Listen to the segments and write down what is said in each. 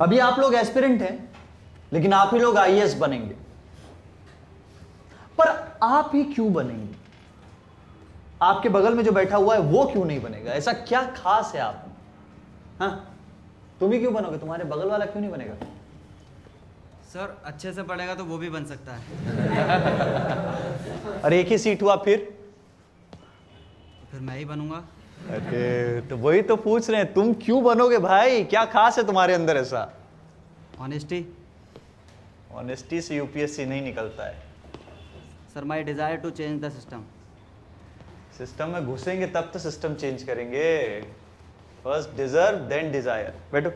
अभी आप लोग एस्पिरेंट हैं, लेकिन आप ही लोग आईएएस बनेंगे। पर आप ही क्यों बनेंगे? आपके बगल में जो बैठा हुआ है वो क्यों नहीं बनेगा? ऐसा क्या खास है आप में? हाँ, तुम ही क्यों बनोगे? तुम्हारे बगल वाला क्यों नहीं बनेगा? सर अच्छे से पढ़ेगा तो वो भी बन सकता है। अरे एक ही सीट हुआ फिर मैं ही बनूंगा। अरे तो वही तो पूछ रहे हैं, तुम क्यों बनोगे भाई? क्या खास है तुम्हारे अंदर ऐसा? ऑनेस्टी। ऑनेस्टी से यूपीएससी नहीं निकलता है sir, my desire to change the system. System में घुसेंगे तब तो सिस्टम चेंज करेंगे। First deserve then desire. बैठो।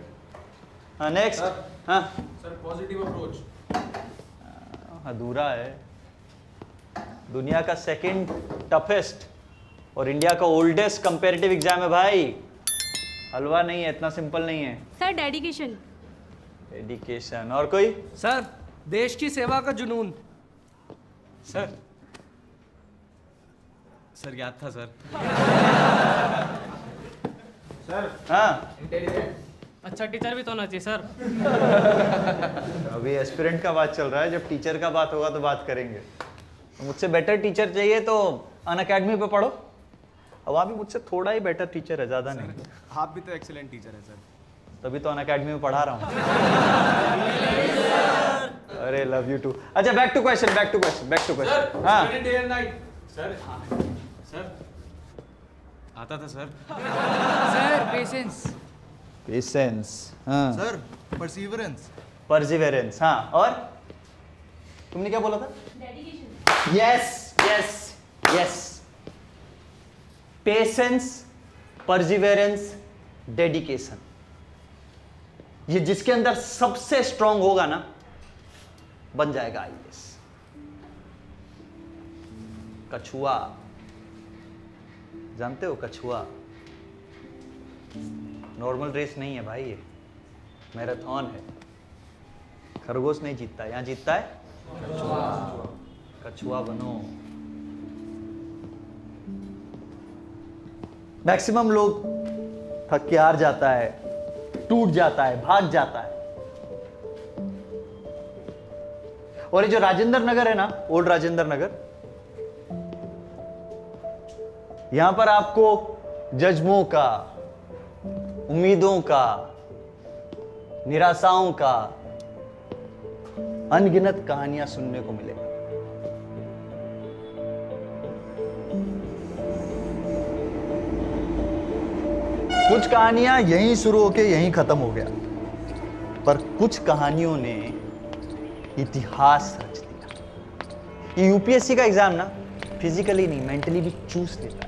हाँ नेक्स्ट। हाँ सर पॉजिटिव अप्रोच अधूरा है। दुनिया का सेकंड टफेस्ट और इंडिया का ओल्डेस्ट कंपैरेटिव एग्जाम है भाई। हलवा नहीं है, इतना सिंपल नहीं है। Sir dedication. एडिकेशन। और कोई? सर देश की सेवा का जुनून। सर याद था सर। सर हाँ अच्छा टीचर भी तो होना चाहिए सर। अभी एस्पिरेंट का बात चल रहा है, जब टीचर का बात होगा तो बात करेंगे। तो मुझसे बेटर टीचर चाहिए तो अनअकैडमी पे पढ़ो। अब वहाँ भी मुझसे थोड़ा ही बेटर टीचर है, ज़्यादा नहीं। आप भी तो एक्सीलेंट टीचर है सर। तभी तो अनअकैडमी में पढ़ा रहा हूँ। अरे लव यू टू। अच्छा बैक टू क्वेश्चन। हाँ डे एंड नाइट। सर आता था सर। Sir patience. पेशेंस। हाँ सर परसिवरेंस। परसिवेरेंस। हाँ और तुमने क्या बोला था? Dedication. Yes yes yes. Patience, perseverance, dedication, ये जिसके अंदर सबसे स्ट्रांग होगा ना बन जाएगा आईएएस। कछुआ जानते हो? कछुआ नॉर्मल रेस नहीं है भाई, ये मैराथन है। खरगोश नहीं जीतता, यहां जीतता है कछुआ बनो। मैक्सिमम लोग थक के हार जाता है, टूट जाता है, भाग जाता है। और ये जो राजेंद्र नगर है ना, ओल्ड राजेंद्र नगर, यहां पर आपको जज्बों का, उम्मीदों का, निराशाओं का अनगिनत कहानियां सुनने को मिलेगी। कुछ कहानियां यहीं शुरू होके यहीं खत्म हो गया, पर कुछ कहानियों ने इतिहास रच दिया। ये यूपीएससी का एग्जाम ना फिजिकली नहीं मेंटली भी चूस लेता है।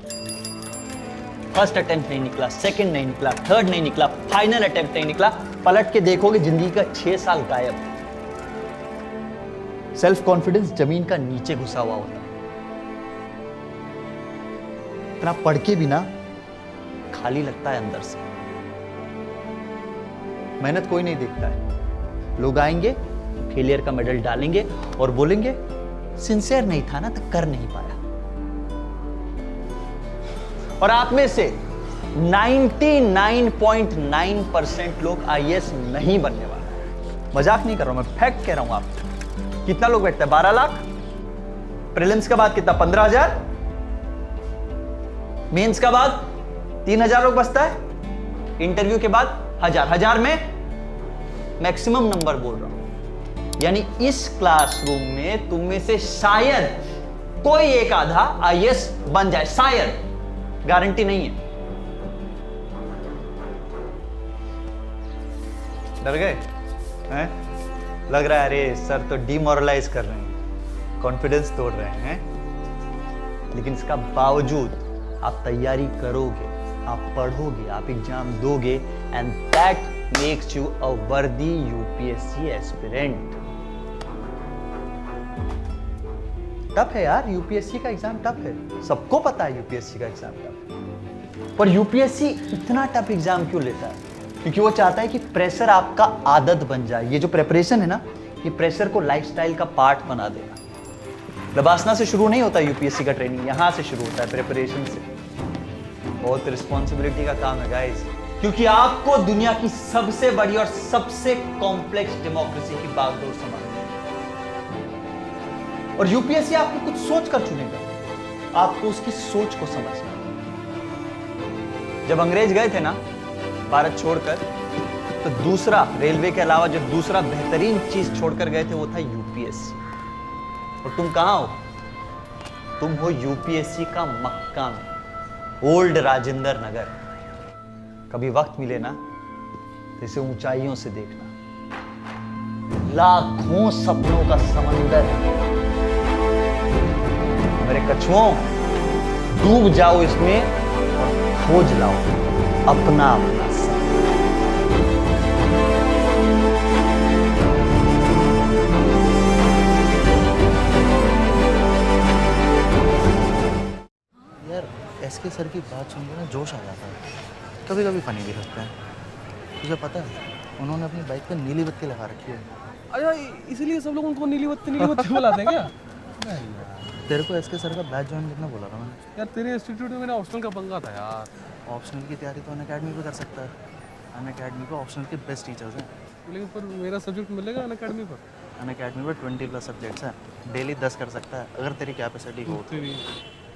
फर्स्ट अटेम्प्ट नहीं निकला, सेकंड नहीं निकला, थर्ड नहीं निकला, फाइनल अटेम्प्ट नहीं निकला, पलट के देखोगे जिंदगी का 6 साल गायब। सेल्फ कॉन्फिडेंस जमीन का नीचे घुसा हुआ होता है। इतना पढ़ के भी ना खाली लगता है अंदर से। मेहनत कोई नहीं देखता है। लोग आएंगे, फेलियर का मेडल डालेंगे और बोलेंगे सिंसियर नहीं था ना तो कर नहीं पाया। और आप में से 99.9% लोग आईएएस नहीं बनने वाला है। मजाक नहीं कर रहा हूं मैं, फैक्ट कह रहा हूं आपको। कितना लोग बैठता है? 12 लाख। प्रीलिम्स का बाद कितना? 15,000। मेंस का बाद 3,000 लोग बचता है। इंटरव्यू के बाद 1000 में मैक्सिमम नंबर बोल रहा हूं। यानी इस क्लासरूम में तुम में से शायद कोई एक आधा आईएएस बन जाए, शायद, गारंटी नहीं है। डर गए हैं? लग रहा है अरे सर तो डिमोरलाइज कर रहे हैं, कॉन्फिडेंस तोड़ रहे हैं। लेकिन इसका बावजूद आप तैयारी करोगे, आप पढ़ोगे, आप एग्जाम दोगे, एंड दैट मेक्स यू अ वर्दी यूपीएससी एस्पिरेंट। टफ है यार, यूपीएससी का एग्जाम टफ है, सबको पता है यूपीएससी का एग्जाम टफ है। पर यूपीएससी इतना टफ एग्जाम क्यों लेता है? क्योंकि वो चाहता है कि प्रेशर आपका आदत बन जाए। ये जो प्रिपरेशन है ना, ये प्रेशर को लाइफस्टाइल का पार्ट बना देगा। लबासना से शुरू नहीं होता यूपीएससी का ट्रेनिंग, यहां से शुरू होता है, प्रिपरेशन से। बहुत रिस्पॉन्सिबिलिटी का काम है गाइस। क्योंकि आपको दुनिया की सबसे बड़ी और सबसे कॉम्प्लेक्स डेमोक्रेसी की बागडोर संभालनी है। और यूपीएससी आपको कुछ सोच कर चुनेगा, आपको उसकी सोच को समझना है। जब अंग्रेज गए थे ना भारत छोड़कर, तो दूसरा रेलवे के अलावा जो दूसरा बेहतरीन चीज छोड़कर गए थे वो था यूपीएससी। और तुम कहां हो? तुम हो यूपीएससी का मक्का में, ओल्ड राजेंद्र नगर। कभी वक्त मिले ना तो इसे ऊंचाइयों से देखना, लाखों सपनों का समंदर है। मेरे कछुओं, डूब जाओ इसमें और खोज लाओ अपना अपना सपना। यार एसके सर की बात सुनकर ना जोश आ जाता है, कभी कभी फनी भी लगता है। तुझे पता है उन्होंने अपनी बाइक पे नीली बत्ती लगा रखी है। अरे इसलिए सब लोग उनको नीली बत्ती बुलाते हैं क्या? तेरे को एसके सर का बैच ज्वाइन करना बोला था मैंने। यार तेरे इंस्टीट्यूट में मेरा ऑप्शनल का पंगा था यार। ऑप्शनल की तैयारी तो अनअकैडमी पे कर सकता है। अनअकैडमी पे ऑप्शनल के बेस्ट टीचर्स हैं। लेकिन पर मेरा सब्जेक्ट मिलेगा अनअकैडमी पर? अनअकैडमी पे 20+ सब्जेक्ट्स हैं, डेली 10 कर सकता है अगर तेरी कैपेसिटी हो। तेरी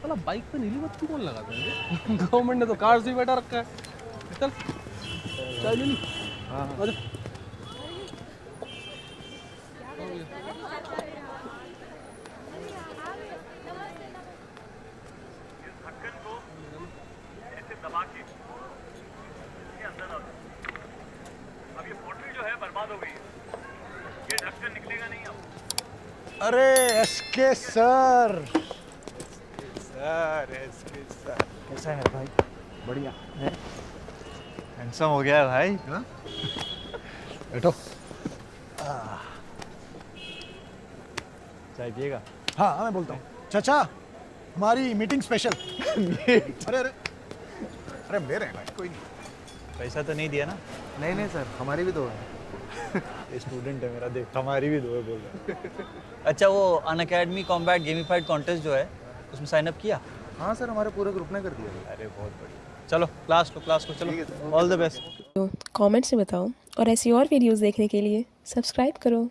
वाला बाइक पे नीली बत्ती कौन लगाता है? गवर्नमेंट ने तो कार्स भी बैठा रखा है। चल चाय ले ली। हाँ आजा। अरे एसके सर, एसके सर कैसा है भाई? बढ़िया है, हैंडसम हो गया है भाई। हाँ? बैठो। चाय पिएगा? हाँ मैं बोलता हूँ। चाचा हमारी मीटिंग स्पेशल। अरे अरे अरे ले रहे हैं भाई, कोई नहीं। पैसा तो नहीं दिया ना? नहीं सर, हमारी भी दो है। स्टूडेंट है मेरा, देख हमारी भी दो है बोल रहा है। अच्छा, वो अनअकैडमी कॉम्बैट गेमिफाइड कॉन्टेस्ट जो है उसमें साइन अप किया? हाँ सर, हमारे पूरे ग्रुप ने कर दिया। अरे बहुत बढ़िया। चलो क्लास लो चलो। All the best. कमेंट्स में बताओ और ऐसी और वीडियोस देखने के लिए सब्सक्राइब करो।